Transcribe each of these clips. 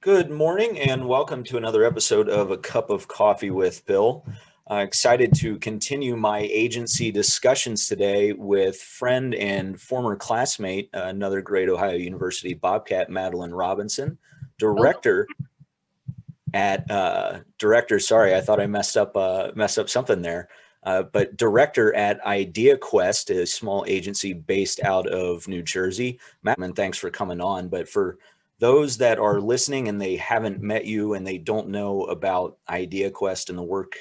Good morning and welcome to another episode of A Cup of Coffee with Bill. Excited to continue my agency discussions today with friend and former classmate, another great Ohio University Bobcat, Madelyn Robinson, Oh, director director. Sorry, I thought I messed up something there. But director at IdeaQuest, a small agency based out of New Jersey. Matt, thanks for coming on. But for those that are listening and they haven't met you and they don't know about IdeaQuest and the work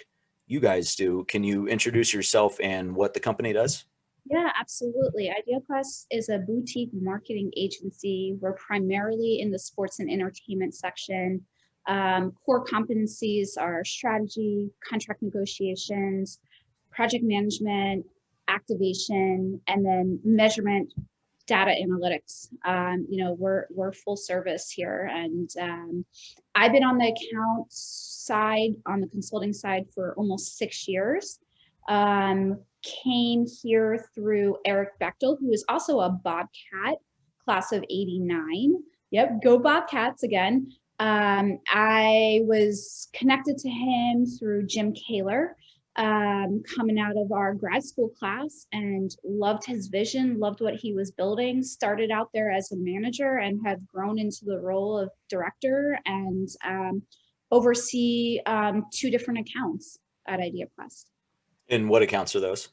you guys do, can you introduce yourself and what the company does? yeah, absolutely. IdeaQuest is a boutique marketing agency. We're primarily in the sports and entertainment section. Core competencies are strategy, contract negotiations, project management, activation, and then measurement, data analytics. We're full service here, and I've been on the account side, on the consulting side for almost 6 years. Came here through Eric Bechtel, who is also a Bobcat, class of '89. Yep, go Bobcats again. I was connected to him through Jim Kaler, coming out of our grad school class, and loved his vision, loved what he was building. Started out there as a manager and have grown into the role of director and oversee two different accounts at IdeaQuest. And what accounts are those?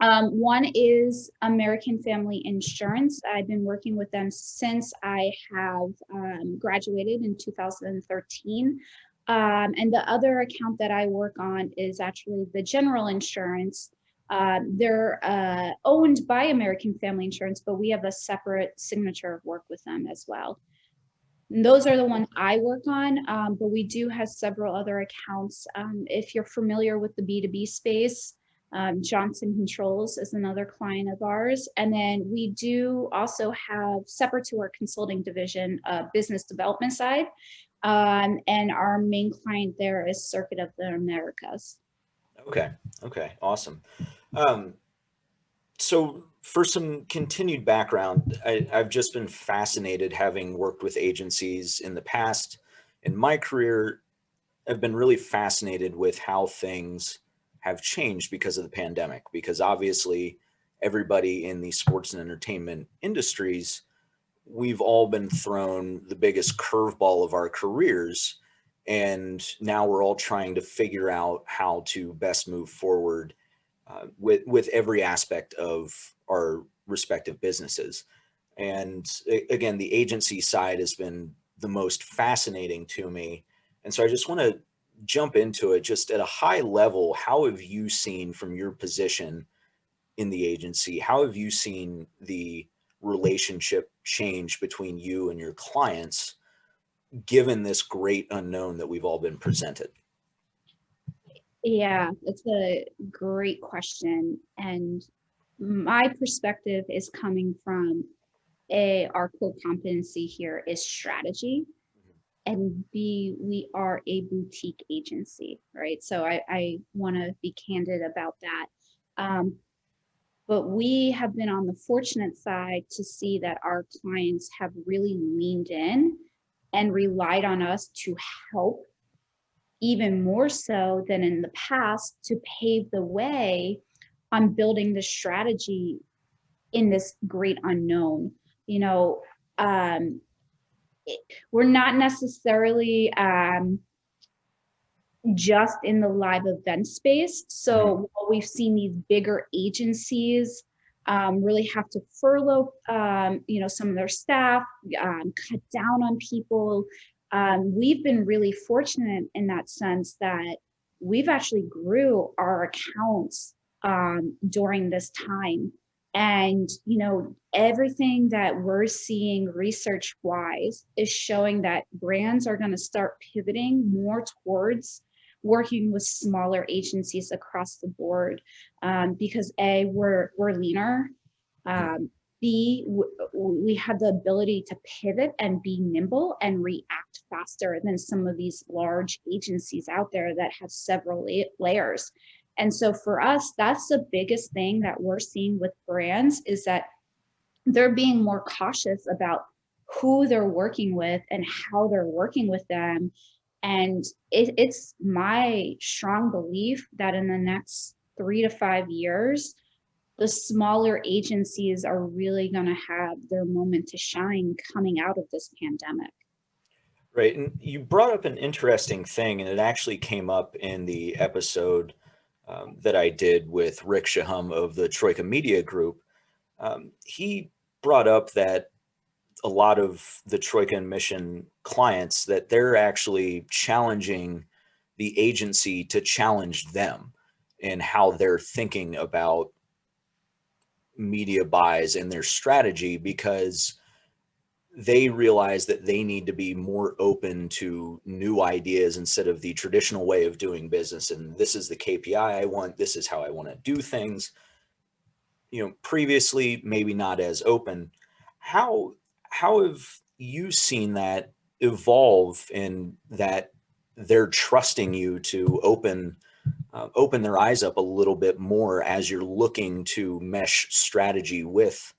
One is American Family Insurance. I've been working with them since I have graduated in 2013. And the other account that I work on is actually the General Insurance. They're owned by American Family Insurance, but we have a separate signature of work with them as well. And those are the ones I work on, but we do have several other accounts. If you're familiar with the B2B space, Johnson Controls is another client of ours. And then we do also have, separate to our consulting division, business development side. And our main client there is Circuit of the Americas. Okay. Okay. Awesome. Um, So, for some continued background, I've just been fascinated having worked with agencies in the past. In my career, I've been really fascinated with how things have changed because of the pandemic, because obviously everybody in the sports and entertainment industries, we've all been thrown the biggest curveball of our careers. And now we're all trying to figure out how to best move forward with every aspect of our respective businesses. And again, the agency side has been the most fascinating to me. And so I just want to jump into it just at a high level. How have you seen from your position in the agency, how have you seen the relationship change between you and your clients, given this great unknown that we've all been presented? Yeah, it's a great question. And my perspective is coming from our core competency here is strategy, and B, we are a boutique agency, right? So I want to be candid about that. But we have been on the fortunate side to see that our clients have really leaned in and relied on us to help, even more so than in the past, to pave the way on building the strategy in this great unknown. You know, um, we're not necessarily just in the live event space. Mhm. So while we've seen these bigger agencies really have to furlough, some of their staff, cut down on people, we've been really fortunate in that sense that we've actually grew our accounts during this time. And, everything that we're seeing research wise is showing that brands are going to start pivoting more towards working with smaller agencies across the board, because A, we're leaner. B, we have the ability to pivot and be nimble and react faster than some of these large agencies out there that have several layers. And so for us, that's the biggest thing that we're seeing with brands, is that they're being more cautious about who they're working with and how they're working with them. And it's my strong belief that in the next 3 to 5 years, the smaller agencies are really going to have their moment to shine coming out of this pandemic. Right. And you brought up an interesting thing, and it actually came up in the episode that I did with Rick Shahum of the Troika Media Group. He brought up that a lot of the Troika and Mission clients, that they're actually challenging the agency to challenge them in how they're thinking about media buys and their strategy, because they realize that they need to be more open to new ideas instead of the traditional way of doing business. And this is the KPI I want. This is how I want to do things. Previously, maybe not as open. How have you seen that evolve, in that they're trusting you to open their eyes up a little bit more as you're looking to mesh strategy with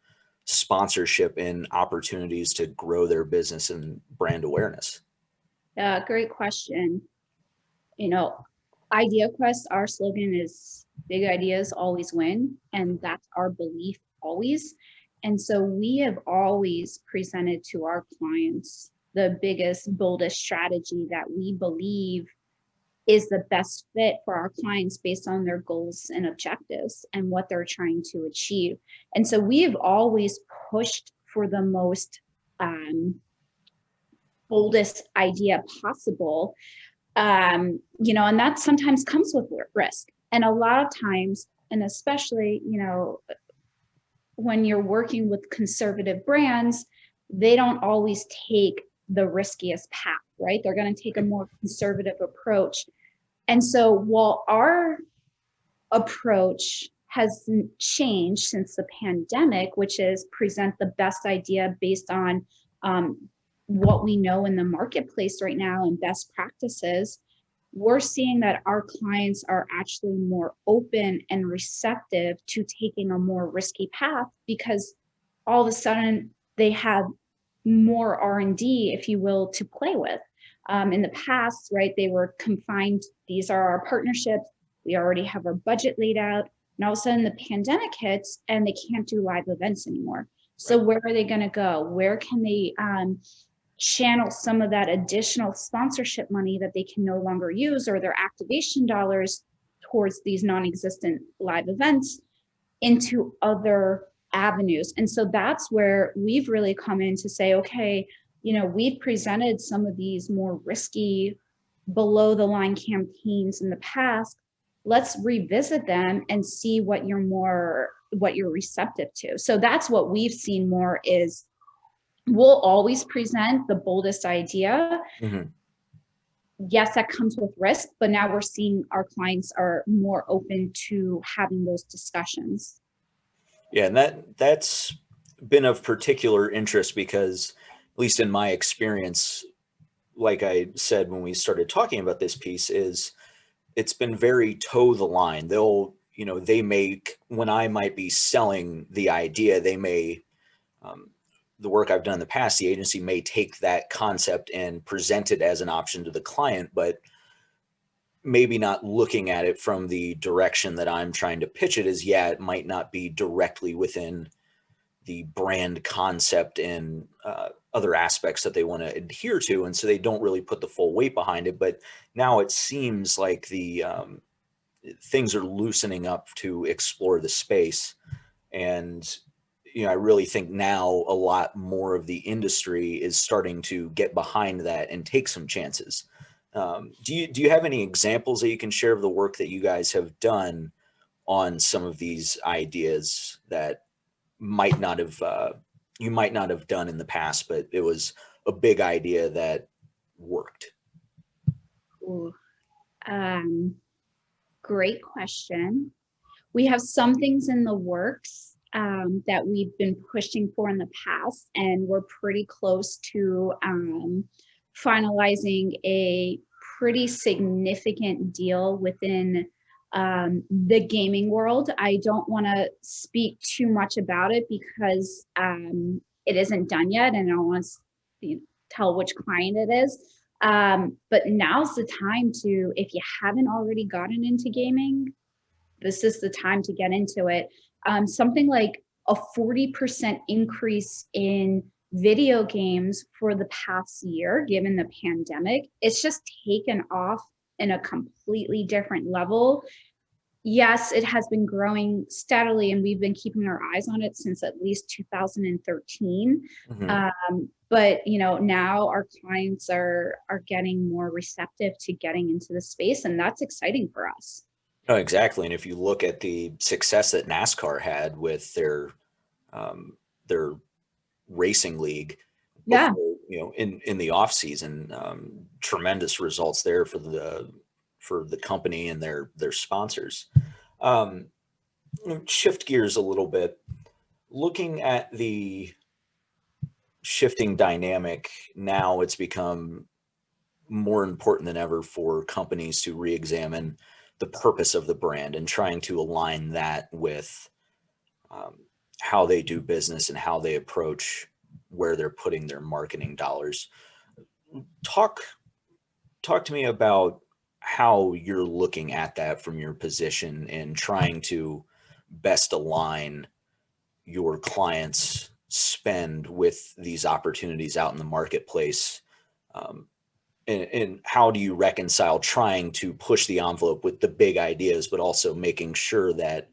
sponsorship and opportunities to grow their business and brand awareness? Yeah, great question. You know, IdeaQuest, our slogan is big ideas always win, and that's our belief always. And so we have always presented to our clients the biggest, boldest strategy that we believe is the best fit for our clients based on their goals and objectives and what they're trying to achieve. And so we've always pushed for the most boldest idea possible. And that sometimes comes with risk. And a lot of times, and especially, when you're working with conservative brands, they don't always take the riskiest path, right? They're going to take a more conservative approach. And so while our approach has changed since the pandemic, which is present the best idea based on what we know in the marketplace right now and best practices, we're seeing that our clients are actually more open and receptive to taking a more risky path, because all of a sudden they have more R&D, if you will, to play with. In the past, right, they were confined. These are our partnerships. We already have our budget laid out. And all of a sudden the pandemic hits and they can't do live events anymore. So where are they going to go? Where can they channel some of that additional sponsorship money that they can no longer use, or their activation dollars towards these non-existent live events, into other avenues? And so that's where we've really come in to say, okay, we've presented some of these more risky below the line campaigns in the past. Let's revisit them and see what you're receptive to. So that's what we've seen more is, we'll always present the boldest idea. Mm-hmm. Yes, that comes with risk, but now we're seeing our clients are more open to having those discussions. Yeah, and that's been of particular interest because, at least in my experience, like I said when we started talking about this piece, is it's been very toe the line. They make, when I might be selling the idea, they may, the work I've done in the past, the agency may take that concept and present it as an option to the client, but maybe not looking at it from the direction that I'm trying to pitch it as, it might not be directly within the brand concept and other aspects that they want to adhere to. And so they don't really put the full weight behind it. But now it seems like the things are loosening up to explore the space. And, I really think now a lot more of the industry is starting to get behind that and take some chances. Do you have any examples that you can share of the work that you guys have done on some of these ideas that you might not have done in the past, but it was a big idea that worked? Ooh, great question. We have some things in the works that we've been pushing for in the past, and we're pretty close to finalizing a pretty significant deal within the gaming world. I don't want to speak too much about it because it isn't done yet, and I don't want to tell which client it is. But now's the time to, if you haven't already gotten into gaming, this is the time to get into it. Something like a 40% increase in video games for the past year, given the pandemic. It's just taken off in a completely different level. Yes, it has been growing steadily, and we've been keeping our eyes on it since at least 2013. But now our clients are getting more receptive to getting into the space, and that's exciting for us. Oh, exactly. And if you look at the success that NASCAR had with their racing league Yeah. before, in the off season, tremendous results there for the company and their sponsors. Shift gears a little bit, looking at the shifting dynamic now, it's become more important than ever for companies to re-examine the purpose of the brand and trying to align that with how they do business and how they approach where they're putting their marketing dollars. Talk to me about how you're looking at that from your position and trying to best align your clients' spend with these opportunities out in the marketplace. And how do you reconcile trying to push the envelope with the big ideas, but also making sure that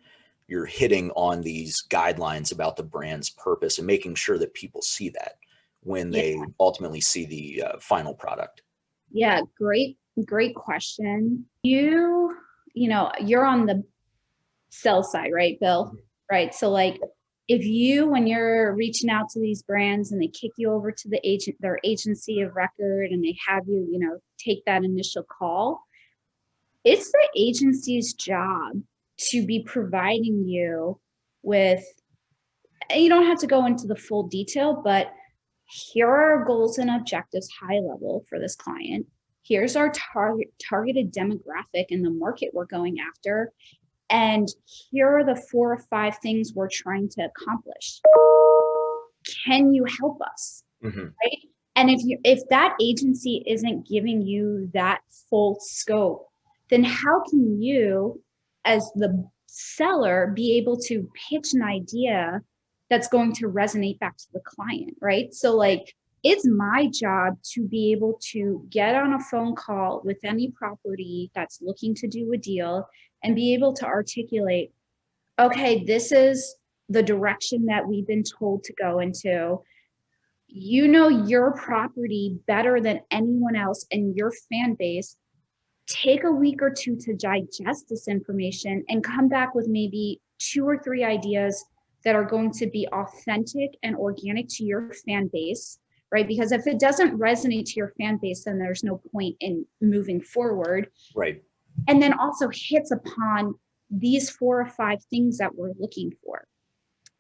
you're hitting on these guidelines about the brand's purpose and making sure that people see that when they ultimately see the final product? Yeah, great question. You're on the sell side, right, Bill? Right. So like, when you're reaching out to these brands and they kick you over to their agency of record, and they have you, take that initial call, it's the agency's job to be providing you with, you don't have to go into the full detail, but here are our goals and objectives high level for this client. Here's our targeted demographic in the market we're going after. And here are the 4 or 5 things we're trying to accomplish. Can you help us? Right? And if that agency isn't giving you that full scope, then how can you, as the seller, be able to pitch an idea that's going to resonate back to the client, right? So like, it's my job to be able to get on a phone call with any property that's looking to do a deal and be able to articulate, okay, this is the direction that we've been told to go into. You know your property better than anyone else and your fan base. Take a week or 2 to digest this information and come back with maybe 2 or 3 ideas that are going to be authentic and organic to your fan base, right? Because if it doesn't resonate to your fan base, then there's no point in moving forward. Right. And then also hits upon these 4 or 5 things that we're looking for.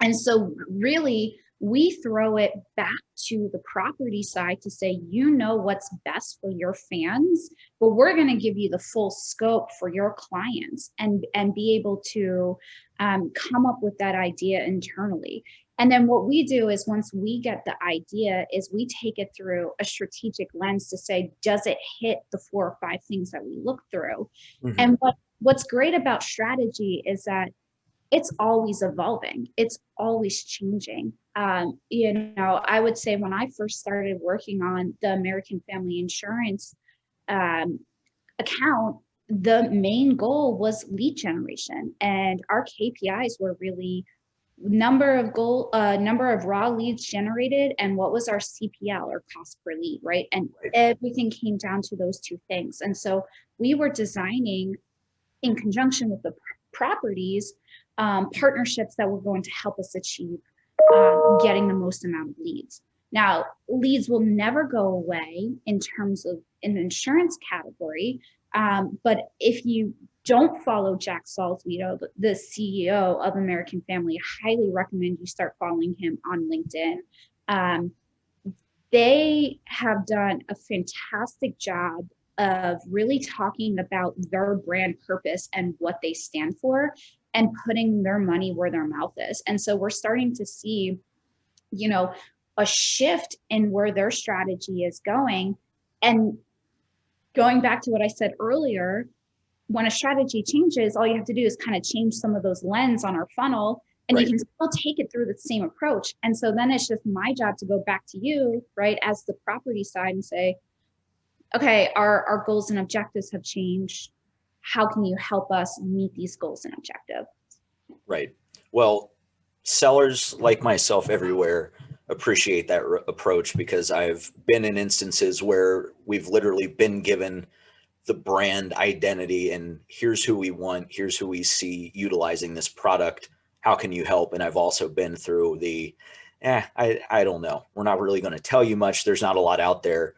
And so really, we throw it back to the property side to say, what's best for your fans, but we're going to give you the full scope for your clients and be able to come up with that idea internally. And then what we do is, once we get the idea, is we take it through a strategic lens to say, does it hit the 4 or 5 things that we look through? And what's great about strategy is that it's always evolving. It's always changing. I would say when I first started working on the American Family Insurance account, the main goal was lead generation. And our KPIs were really number of raw leads generated and what was our CPL, or cost per lead, right? And everything came down to those 2 things. And so we were designing, in conjunction with the properties, partnerships that were going to help us achieve getting the most amount of leads. Now, leads will never go away in terms of an insurance category, but if you don't follow Jack Salzweedl, the CEO of American Family, I highly recommend you start following him on LinkedIn. They have done a fantastic job of really talking about their brand purpose and what they stand for, and putting their money where their mouth is. And so we're starting to see, a shift in where their strategy is going. And going back to what I said earlier, when a strategy changes, all you have to do is kind of change some of those lens on our funnel, and you Right. can still take it through the same approach. And so then it's just my job to go back to you, right, as the property side and say, okay, our goals and objectives have changed. How can you help us meet these goals and objectives? Right. Well, sellers like myself everywhere appreciate that approach, because I've been in instances where we've literally been given the brand identity and here's who we want, here's who we see utilizing this product. How can you help? And I've also been through the, I don't know. We're not really going to tell you much. There's not a lot out there,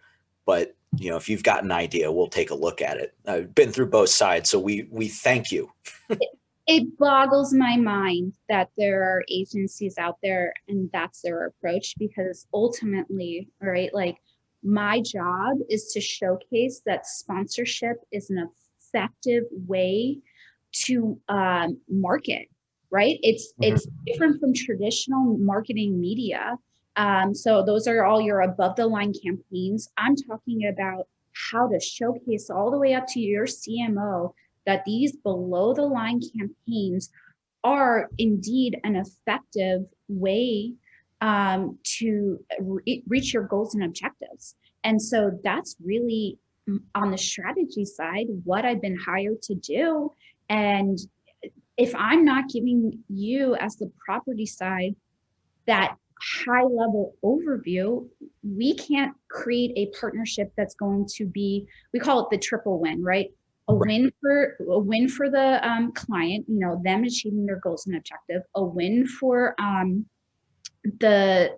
but if you've got an idea, we'll take a look at it. I've been through both sides. So we thank you. It boggles my mind that there are agencies out there and that's their approach, because ultimately, right, like my job is to showcase that sponsorship is an effective way to market, right? It's different from traditional marketing media. So those are all your above the line campaigns. I'm talking about how to showcase all the way up to your CMO that these below the line campaigns are indeed an effective way to reach your goals and objectives. And so that's really on the strategy side what I've been hired to do. And if I'm not giving you as the property side that high level overview, we can't create a partnership that's going to be, we call it the triple win, right? A win for the client, them achieving their goals and objective, a win for the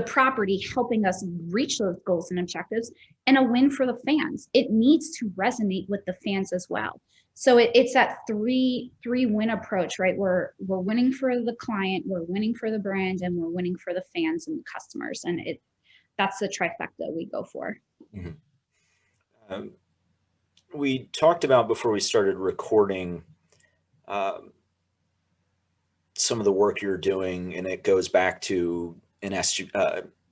property helping us reach those goals and objectives, and a win for the fans. It needs to resonate with the fans as well. So it's that three win approach, right? We're winning for the client, we're winning for the brand, and we're winning for the fans and the customers. And that's the trifecta we go for. Mm-hmm. We talked about before we started recording some of the work you're doing, and it goes back to an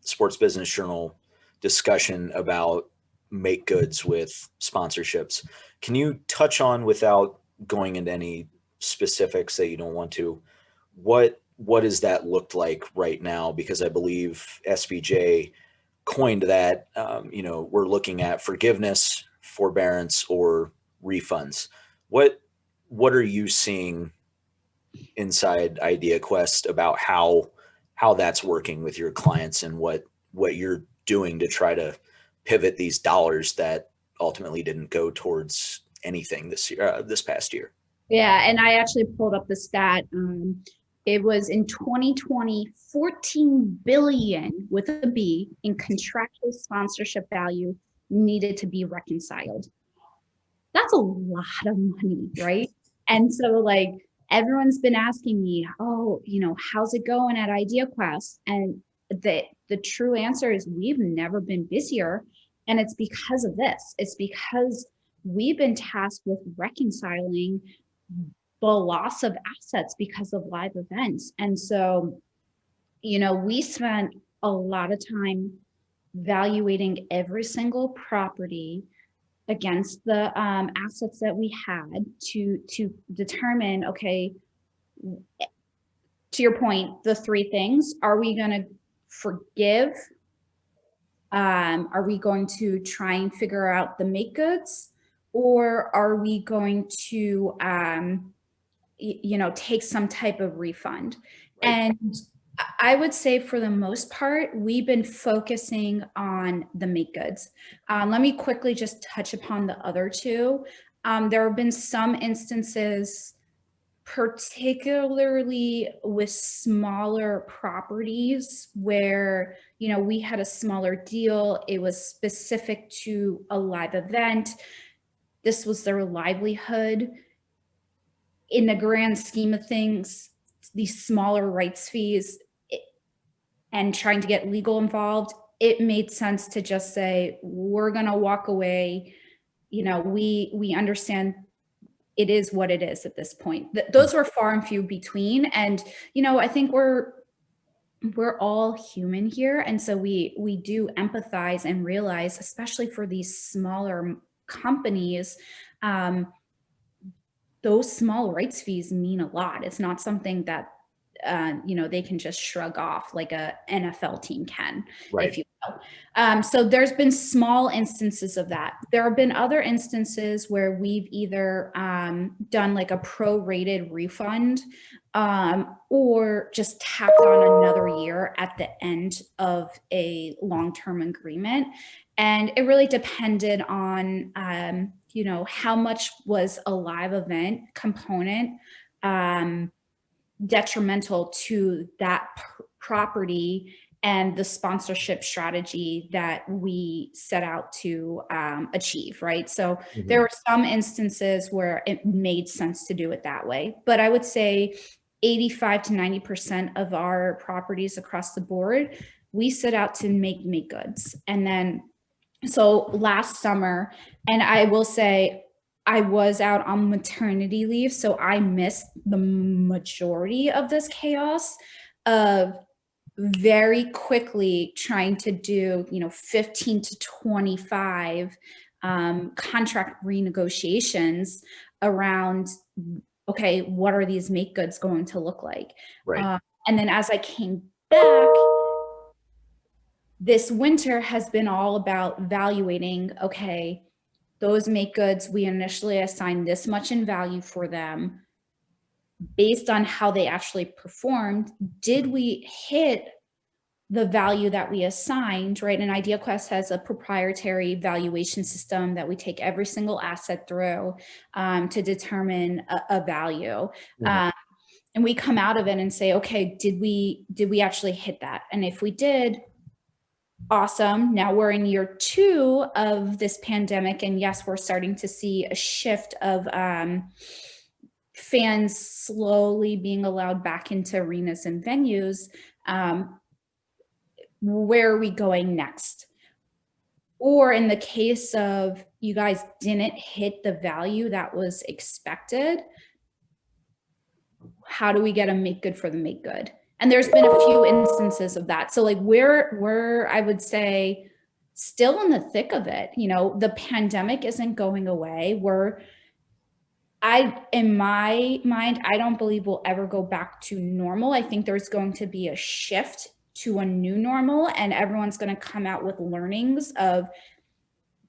Sports Business Journal discussion about make goods with sponsorships. Can you touch on, without going into any specifics that you don't want to, what does that look like right now? Because I believe SBJ coined that, we're looking at forgiveness, forbearance, or refunds. What are you seeing inside IdeaQuest about how that's working with your clients, and what you're doing to try to pivot these dollars that ultimately didn't go towards anything this past year? Yeah, and I actually pulled up the stat. It was in 2020, 14 billion with a B in contractual sponsorship value needed to be reconciled. That's a lot of money, right? And so like everyone's been asking me, oh, how's it going at IdeaQuest? And the true answer is we've never been busier. And it's because of this. It's because we've been tasked with reconciling the loss of assets because of live events. And so, we spent a lot of time evaluating every single property against the assets that we had to determine, okay, to your point, the three things: are we going to forgive? Are we going to try and figure out the make goods, or are we going to take some type of refund? Right. And I would say for the most part, we've been focusing on the make goods. Let me quickly just touch upon the other two. There have been some instances, particularly with smaller properties, where we had a smaller deal. It was specific to a live event. This was their livelihood. In the grand scheme of things, these smaller rights fees and trying to get legal involved, it made sense to just say, we're going to walk away. We understand it is what it is at this point. Those were far and few between. And, I think we're we're all human here, and so we do empathize and realize, especially for these smaller companies, um, those small rights fees mean a lot. It's not something that they can just shrug off like a NFL team can, if Right. you will. So there's been small instances of that. There have been other instances where we've either done like a prorated refund, or just tacked on another year at the end of a long-term agreement. And it really depended on, how much was a live event component detrimental to that property and the sponsorship strategy that we set out to achieve, right? So there Mhm. were some instances where it made sense to do it that way. But I would say 85 to 90% of our properties across the board, we set out to make goods. And then so last summer, and I will say I was out on maternity leave, so I missed the majority of this chaos of very quickly trying to do, 15 to 25 contract renegotiations around, okay, what are these make goods going to look like? Right. And then as I came back, this winter has been all about evaluating, okay, those make goods, we initially assigned this much in value for them. Based on how they actually performed, did we hit the value that we assigned, right? And IdeaQuest has a proprietary valuation system that we take every single asset through to determine a value. Mhm. Um, and we come out of it and say, okay, did we actually hit that? And if we did, awesome. Now we're in year 2 of this pandemic, and yes, we're starting to see a shift of fans slowly being allowed back into arenas and venues. Where are we going next? Or in the case of you guys didn't hit the value that was expected, how do we get a make good for the make good? And there's been a few instances of that. So like we're I would say still in the thick of it. The pandemic isn't going away. In my mind, I don't believe we'll ever go back to normal. I think there's going to be a shift to a new normal, and everyone's going to come out with learnings of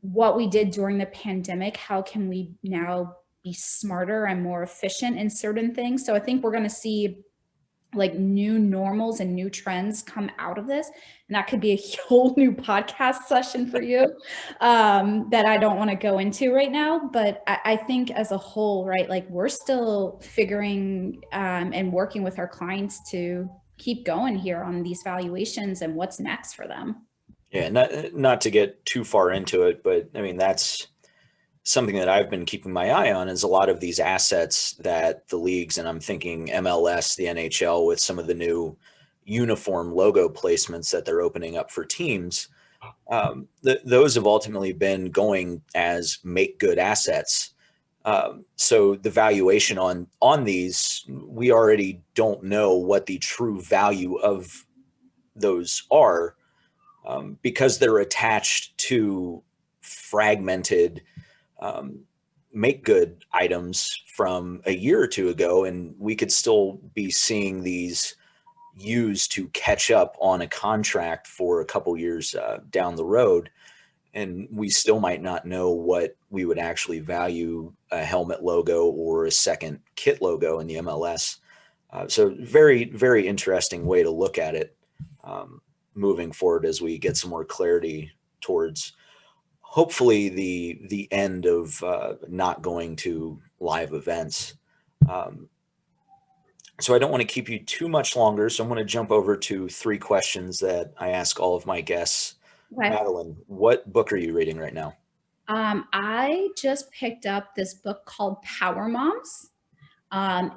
what we did during the pandemic. How can we now be smarter and more efficient in certain things? So I think we're going to see like new normals and new trends come out of this, and that could be a whole new podcast session for you that I don't want to go into right now. But I think as a whole, right, like we're still figuring and working with our clients to keep going here on these valuations and what's next for them. Yeah, not to get too far into it, but I mean that's something that I've been keeping my eye on is a lot of these assets that the leagues, and I'm thinking MLS, the NHL, with some of the new uniform logo placements that they're opening up for teams. Those have ultimately been going as make good assets. So the valuation on these, we already don't know what the true value of those are, because they're attached to fragmented um, make good items from a year or two ago, and we could still be seeing these used to catch up on a contract for a couple years down the road, and we still might not know what we would actually value a helmet logo or a second kit logo in the MLS. So very, very interesting way to look at it, moving forward as we get some more clarity towards hopefully the end of not going to live events. Um, so I don't want to keep you too much longer. So I'm going to jump over to 3 questions that I ask all of my guests. Okay. Madeline, what book are you reading right now? I just picked up this book called Power Moms.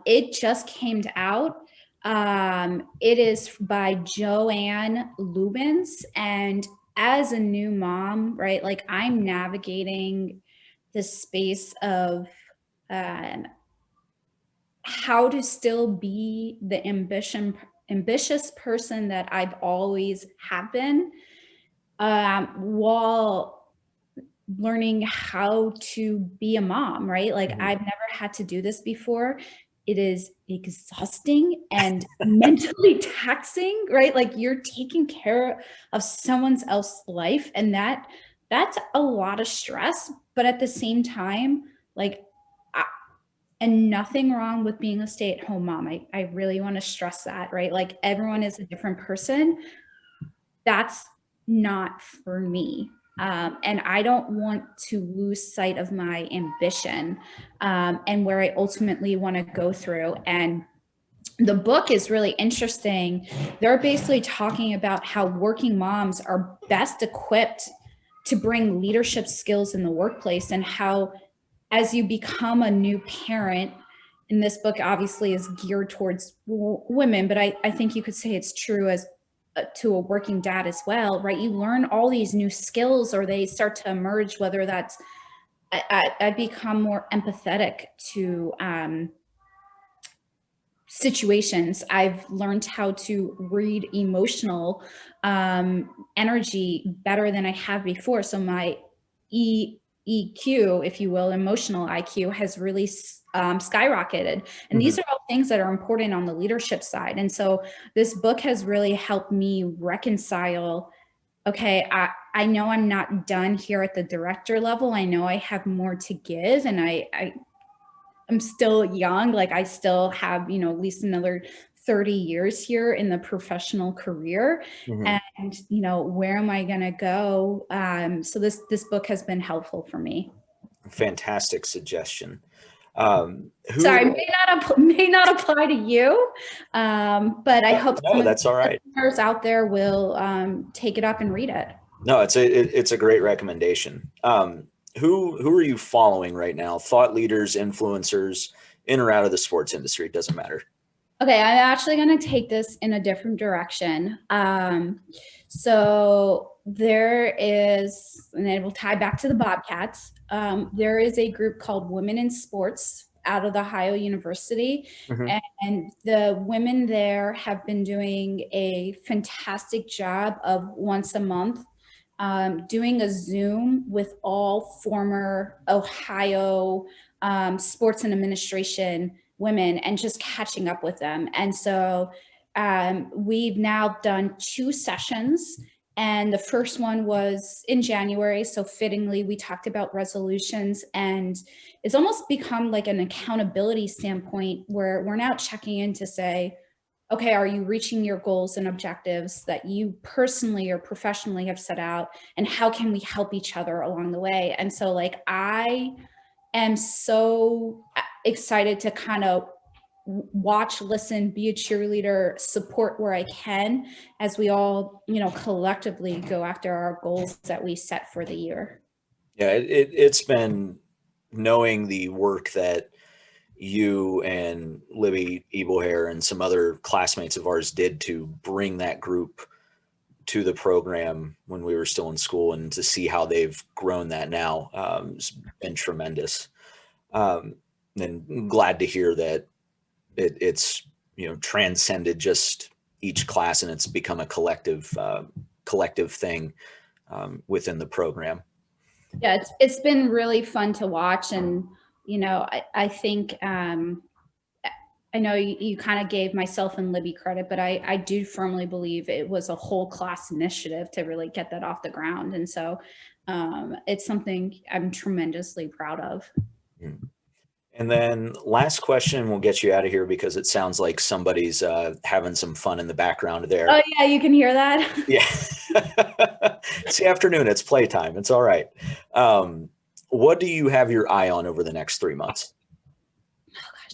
It just came out. It is by Joanne Lubens. And as a new mom, right, like I'm navigating the space of um, how to still be the ambitious person that I've always have been, while learning how to be a mom, right? Like Mhm. I've never had to do this before. It is exhausting and mentally taxing, right? Like you're taking care of someone else's life, and that's a lot of stress. But at the same time, like, I, and nothing wrong with being a stay-at-home mom. I really want to stress that, right? Like everyone is a different person. That's not for me. And I don't want to lose sight of my ambition, and where I ultimately want to go through. And the book is really interesting. They're basically talking about how working moms are best equipped to bring leadership skills in the workplace, and how, as you become a new parent, and this book obviously is geared towards women, but I think you could say it's true as to a working dad as well, right? You learn all these new skills, or they start to emerge, whether that's, I become more empathetic to situations. I've learned how to read emotional energy better than I have before. So my EQ, if you will, emotional IQ, has really skyrocketed. And these Mhm. are all things that are important on the leadership side. And so this book has really helped me reconcile, okay, I know I'm not done here at the director level. I know I have more to give, and I'm still young. Like I still have, at least another 30 years here in the professional career. Mhm. And, where am I going to go? So this book has been helpful for me. Fantastic suggestion. Sorry, Who? may not apply to you, but I hope some No, of the that's all right. listeners out there will take it up and read it. No, it's a great recommendation. Who are you following right now? Thought leaders, influencers, in or out of the sports industry, it doesn't matter. Okay, I'm actually going to take this in a different direction. So there is, and it will tie back to the Bobcats. There is a group called Women in Sports out of the Ohio University, Mhm. and the women there have been doing a fantastic job of once a month doing a Zoom with all former Ohio sports and administration women and just catching up with them. And so we've now done 2 sessions. And the first one was in January. So fittingly, we talked about resolutions, and it's almost become like an accountability standpoint where we're now checking in to say, okay, are you reaching your goals and objectives that you personally or professionally have set out? And how can we help each other along the way? And so, like, I am so excited to kind of watch, listen, be a cheerleader, support where I can, as we all, collectively go after our goals that we set for the year. Yeah, it's been knowing the work that you and Libby Ebelhair and some other classmates of ours did to bring that group to the program when we were still in school, and to see how they've grown that now has been tremendous. Um, and I'm glad to hear that it's transcended just each class, and it's become a collective thing within the program. Yeah, it's been really fun to watch. And I think I know you kind of gave myself and Libby credit, but I do firmly believe it was a whole class initiative to really get that off the ground. And so it's something I'm tremendously proud of. Mm. And then last question, we'll get you out of here because it sounds like somebody's having some fun in the background there. Oh yeah, you can hear that. Yeah. It's the afternoon. It's playtime. It's all right. What do you have your eye on over the next 3 months?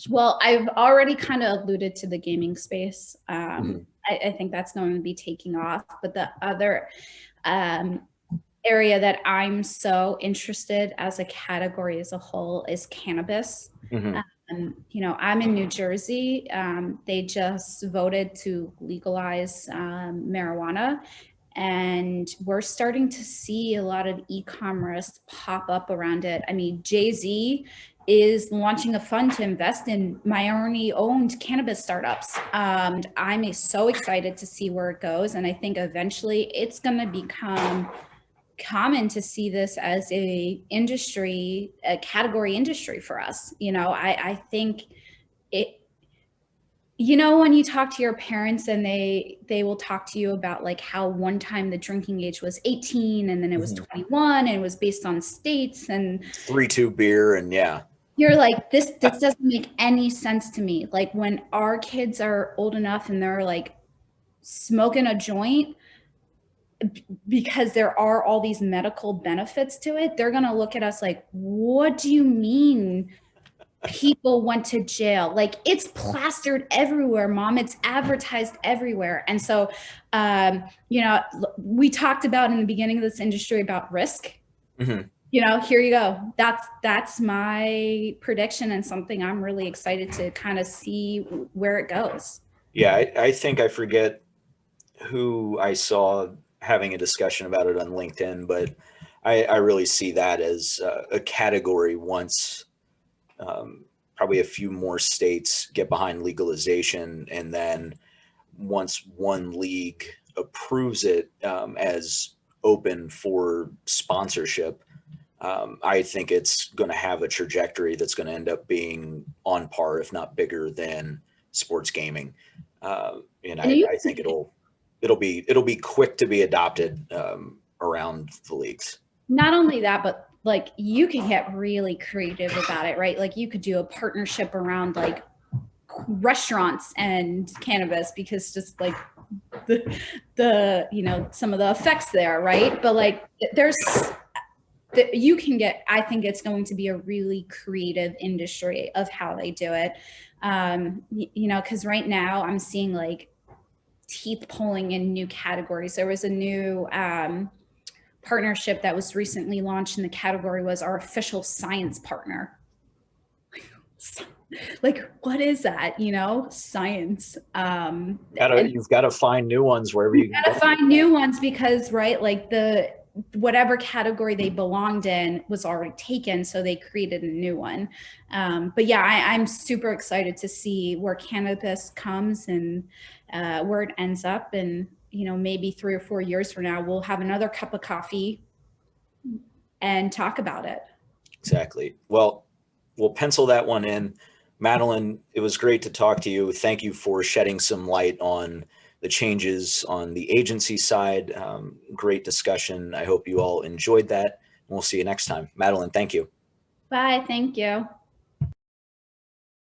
Well, I've already kind of alluded to the gaming space. Mhm. I think that's going to be taking off. But the other um, area that I'm so interested as a category as a whole is cannabis. Mhm. I'm in New Jersey. They just voted to legalize marijuana. And we're starting to see a lot of e-commerce pop up around it. I mean, Jay-Z is launching a fund to invest in minority owned cannabis startups. And I'm so excited to see where it goes. And I think eventually it's going to become common to see this as a industry, a category industry for us. I think it, when you talk to your parents and they will talk to you about like how one time the drinking age was 18 and then it was 21 and it was based on states and 3-2 beer. And yeah, you're like, this doesn't make any sense to me. Like when our kids are old enough and they're like smoking a joint, because there are all these medical benefits to it, they're going to look at us like, what do you mean people went to jail? Like, it's plastered everywhere, Mom. It's advertised everywhere. And so, we talked about in the beginning of this industry about risk. Here you go. That's my prediction and something I'm really excited to kind of see where it goes. Yeah, I think I forget who I saw having a discussion about it on LinkedIn, but I really see that as a category once probably a few more states get behind legalization, and then once one league approves it as open for sponsorship, I think it's going to have a trajectory that's going to end up being on par, if not bigger, than sports gaming. And I think it'll be quick to be adopted around the leagues. Not only that, but like you can get really creative about it, right? Like you could do a partnership around like restaurants and cannabis, because just like the some of the effects there, right? But like you can get, I think it's going to be a really creative industry of how they do it. Because right now I'm seeing like teeth pulling in new categories. There was a new partnership that was recently launched, and the category was our official science partner. Like, what is that? Science. You've got to find new ones wherever you got to find new ones, because right, like whatever category they belonged in was already taken, so they created a new one. But yeah, I'm super excited to see where cannabis comes and where it ends up. And maybe 3 or 4 years from now, we'll have another cup of coffee and talk about it. Exactly. Well, we'll pencil that one in. Madelyn, it was great to talk to you. Thank you for shedding some light on the changes on the agency side. Great discussion. I hope you all enjoyed that. We'll see you next time. Madelyn, thank you. Bye. Thank you.